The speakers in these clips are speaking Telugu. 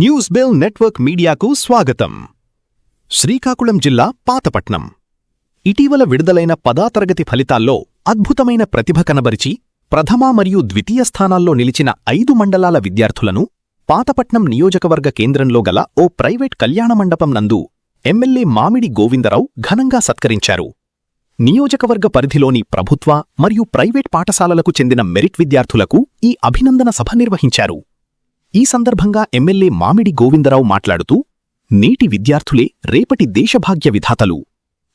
న్యూస్ బెల్ నెట్వర్క్ మీడియాకు స్వాగతం. శ్రీకాకుళం జిల్లా పాతపట్నం ఇటీవల విడుదలైన 10వ తరగతి ఫలితాల్లో అద్భుతమైన ప్రతిభ కనబరిచి ప్రథమ మరియు ద్వితీయ స్థానాల్లో నిలిచిన 5 మండలాల విద్యార్థులను పాతపట్నం నియోజకవర్గ కేంద్రంలో గల ఓ ప్రైవేట్ కళ్యాణ మండపం నందు ఎమ్మెల్యే మామిడి గోవిందరావు ఘనంగా సత్కరించారు. నియోజకవర్గ పరిధిలోని ప్రభుత్వ మరియు ప్రైవేట్ పాఠశాలలకు చెందిన మెరిట్ విద్యార్థులకు ఈ అభినందన సభ నిర్వహించారు. ఈ సందర్భంగా ఎమ్మెల్యే మామిడి గోవిందరావు మాట్లాడుతూ, నేటి విద్యార్థులే రేపటి దేశభాగ్య విధాతలు.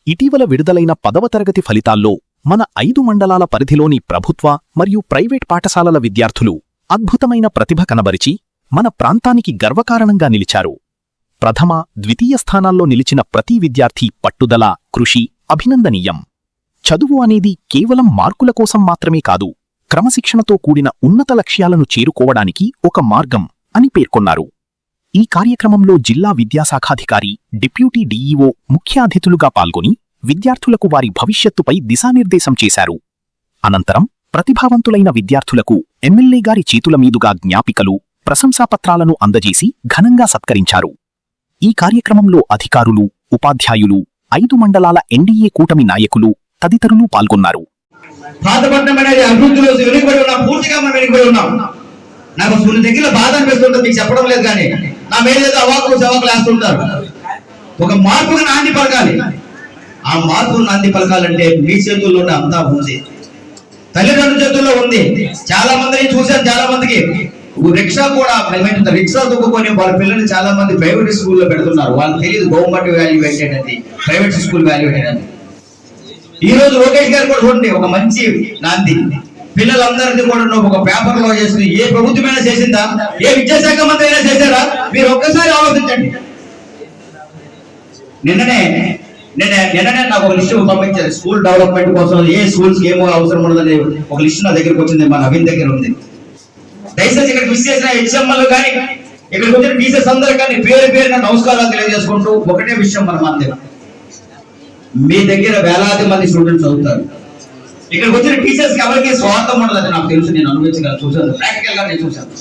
ఇటీవల విడుదలైన 10వ తరగతి ఫలితాల్లో మన 5 మండలాల పరిధిలోని ప్రభుత్వ మరియు ప్రైవేట్ పాఠశాలల విద్యార్థులు అద్భుతమైన ప్రతిభ కనబరిచి మన ప్రాంతానికి గర్వకారణంగా నిలిచారు. ప్రథమ, ద్వితీయ స్థానాల్లో నిలిచిన ప్రతి విద్యార్థి పట్టుదల, కృషి అభినందనీయం. చదువు అనేది కేవలం మార్కుల కోసం మాత్రమే కాదు, క్రమశిక్షణతో కూడిన ఉన్నత లక్ష్యాలను చేరుకోవడానికి ఒక మార్గం అని పేర్కొన్నారు. ఈ కార్యక్రమంలో జిల్లా విద్యాశాఖాధికారి, డిప్యూటీ డీఈఓ ముఖ్య అతిథులుగా పాల్గొని విద్యార్థులకు వారి భవిష్యత్తుపై దిశానిర్దేశం చేశారు. అనంతరం ప్రతిభావంతులైన విద్యార్థులకు ఎమ్మెల్యే గారి చేతుల మీదుగా జ్ఞాపికలు, ప్రశంసాపత్రాలను అందజేసి ఘనంగా సత్కరించారు. ఈ కార్యక్రమంలో అధికారులు, ఉపాధ్యాయులు, 5 మండలాల ఎన్డీఏ కూటమి నాయకులు తదితరులు పాల్గొన్నారు. పాతపట్నం అనేది అభివృద్ధిలో వెనుకబడి ఉన్నాం, పూర్తిగా మనం వెనుకబడి ఉన్నాం. నాకు కొన్ని దగ్గర బాధ అనిపిస్తుంటుంది, మీకు చెప్పడం లేదు కానీ నా మీదేదో అవాకులు చవాకులు వేస్తుంటారు. ఒక మార్పుగా నాంది పలకాలి. ఆ మార్పు నాంది పలకాలంటే మీ చేతుల్లోనే అంతా ఉంది, తల్లిదండ్రుల చేతుల్లో ఉంది. చాలా మందిని చూశాను, చాలా మందికి రిక్షా కూడా రిక్షా తొక్కుకొని వాళ్ళ పిల్లల్ని చాలా మంది ప్రైవేట్ స్కూల్లో పెడుతున్నారు. వాళ్ళకి తెలియదు గవర్నమెంట్ వాల్యూ ఏంటంటే ప్రైవేట్ స్కూల్ వాల్యూ ఏంటంటే. ఈ రోజు లోకేష్ గారు కూడా చూడండి, ఒక మంచి నాంది. పిల్లలందరికీ కూడా ఒక పేపర్ లో చేసింది ఏ ప్రభుత్వమైనా చేసిందా? ఏ విద్యాశాఖ మంత్రి అయినా చేశారా? మీరు ఒక్కసారి ఆలోచించండి. నిన్ననే నాకు ఒక లిస్టు పంపించారు స్కూల్ డెవలప్మెంట్ కోసం, ఏ స్కూల్స్ ఏమో అవసరం ఉన్నదని ఒక లిస్టు నా దగ్గరకు వచ్చింది, మా నవీన్ దగ్గర ఉంది. దయచేసి ఇక్కడ మిస్ చేసిన హెచ్ఎంఎల్ కానీ ఇక్కడికి వచ్చిన టీచర్స్ అందరూ కానీ పేరున నమస్కారాలు తెలియజేసుకుంటూ ఒకటే విషయం, మన మంది మీ దగ్గర వేలాది మంది స్టూడెంట్స్ అవుతారు. ఇక్కడికి వచ్చిన టీచర్స్ కి ఎవరికి స్వార్థం ఉండదని నాకు తెలుసు, నేను అనుభవించగలను, చూశాను, ప్రాక్టికల్ గా నేను చూశాను.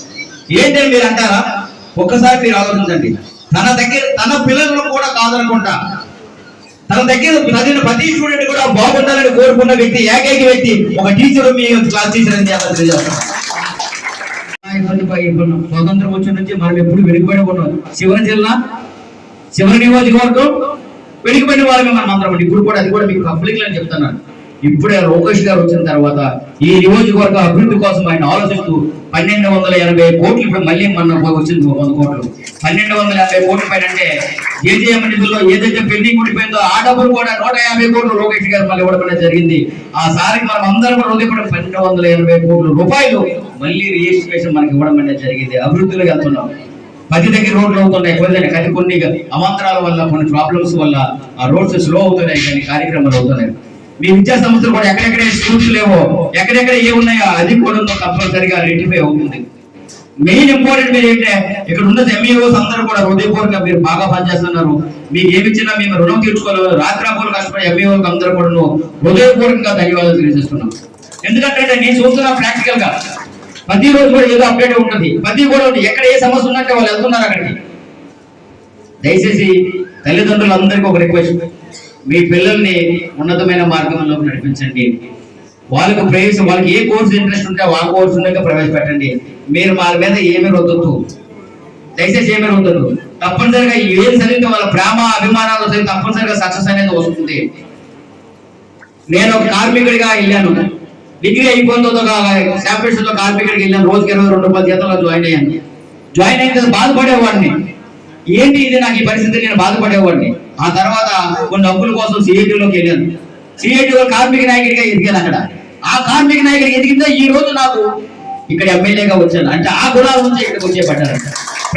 ఏంటంటే మీరు అంటారా, ఒక్కసారి మీరు ఆలోచించండి. తన దగ్గర తన పిల్లలను కూడా కాదనుకుంటా తన దగ్గర చదివిన ప్రతి స్టూడెంట్ కూడా బాగుండాలని కోరుకున్న వ్యక్తి, ఏకైక వ్యక్తి ఒక టీచర్, మీ క్లాస్ టీచర్ అని తెలియజేస్తాను. స్వతంత్రం వచ్చిన నుంచి మనం ఎప్పుడు వెనుకబడి ఉన్నాం. చివరి జిల్లా, చివరి నియోజకవర్గం వెనుకబడిన వాళ్ళమే మనం అందరం. ఇప్పుడు కూడా అది కూడా మీకు పబ్లిక్ అని చెప్తున్నాను. ఇప్పుడే లోకేష్ గారు వచ్చిన తర్వాత ఈ నియోజకవర్గ అభివృద్ధి కోసం ఆయన ఆలోచిస్తూ 1280 కోట్లు, ఇప్పుడు మళ్ళీ మన వచ్చింది 100 కోట్లు, 1280 కోట్ల పైన. అంటే ఏజీఎం నిధుల్లో ఏదైతే పెండింగ్ ఉండిపోయిందో ఆ డబ్బులు కూడా 150 కోట్లు లోకేష్ గారు మళ్ళీ ఇవ్వడం జరిగింది. ఆ సారికి మనం అందరం కూడా హృదయపడి 1280 కోట్ల రూపాయలు మళ్ళీ రిజిస్ట్రేషన్ మనకి ఇవ్వడం అనేది జరిగింది. అభివృద్ధిలో వెళ్తున్నాం. 10 దగ్గర రోడ్లు అవుతున్నాయి, కానీ కొన్ని అవాంతరాల వల్ల, కొన్ని ప్రాబ్లమ్స్ వల్ల ఆ రోడ్స్ స్లో అవుతున్నాయి, కానీ కార్యక్రమాలు అవుతున్నాయి. మీ విద్యా సంస్థలు కూడా ఎక్కడెక్కడే స్కూల్స్ లేవో, ఎక్కడెక్కడ ఏ ఉన్నాయో అది కూడా కంపల్సరిగా రెక్టిఫై అవుతుంది. మెయిన్ ఇంపార్టెంట్ మీరు ఏంటంటే ఇక్కడ ఉన్న ఎంఈఓస్ అందరూ కూడా హృదయపూర్వకంగా మీరు బాగా పనిచేస్తున్నారు. మీకు ఏమిచ్చినా మేము రుణం తీర్చుకోవాలి. రాత్రాపూర్లు కష్టపడే ఎంఈఓకి అందరూ కూడా హృదయపూర్వకంగా ధన్యవాదాలు తెలియజేస్తున్నాం. ఎందుకంటే నేను చూస్తున్నా ప్రాక్టికల్ గా ప్రతి రోజు కూడా ఏదో అప్డేట్ ఉంటుంది, ప్రతి కూడా ఎక్కడ ఏ సమస్య ఉన్నట్టే వాళ్ళు వెళ్తున్నారు అక్కడికి. దయచేసి తల్లిదండ్రులందరికీ ఒక రిక్వెస్ట్, మీ పిల్లల్ని ఉన్నతమైన మార్గంలో నడిపించండి. వాళ్ళకు వాళ్ళకి ఏ కోర్సు ఇంట్రెస్ట్ ఉంటే ఆ కోర్సు ప్రవేశపెట్టండి. మీరు వాళ్ళ మీద ఏమీ రుద్దొద్దు, దయచేసి ఏమీ రుద్దొద్దు. తప్పనిసరిగా ఏం చదివితే వాళ్ళ ప్రేమ అభిమానాలు చదివి తప్పనిసరిగా సక్సెస్ అనేది వస్తుంది. నేను ఒక కార్మికుడిగా వెళ్ళాను, డిగ్రీ అయిపోయిందో శాంపిల్స్లో కార్మికుడికి వెళ్ళాను. రోజుకి 22 రూపాయల జీతంలో జాయిన్ అయ్యాను. జాయిన్ అయిన బాధపడేవాడిని, ఏంటి ఇది నాకు ఈ పరిస్థితి, నేను బాధపడేవాడిని. ఆ తర్వాత కొన్ని హక్కుల కోసం సిఐటిలోకి వెళ్ళాను. సిఐటిలో కార్మిక నాయకుడిగా ఎదిగాను. అక్కడ ఆ కార్మిక నాయకుడికి ఎదిగిందో ఈ రోజు నాకు ఇక్కడ ఎమ్మెల్యేగా వచ్చాను. అంటే ఆ గుణాల నుంచి ఇక్కడికి వచ్చేపడ్డారు.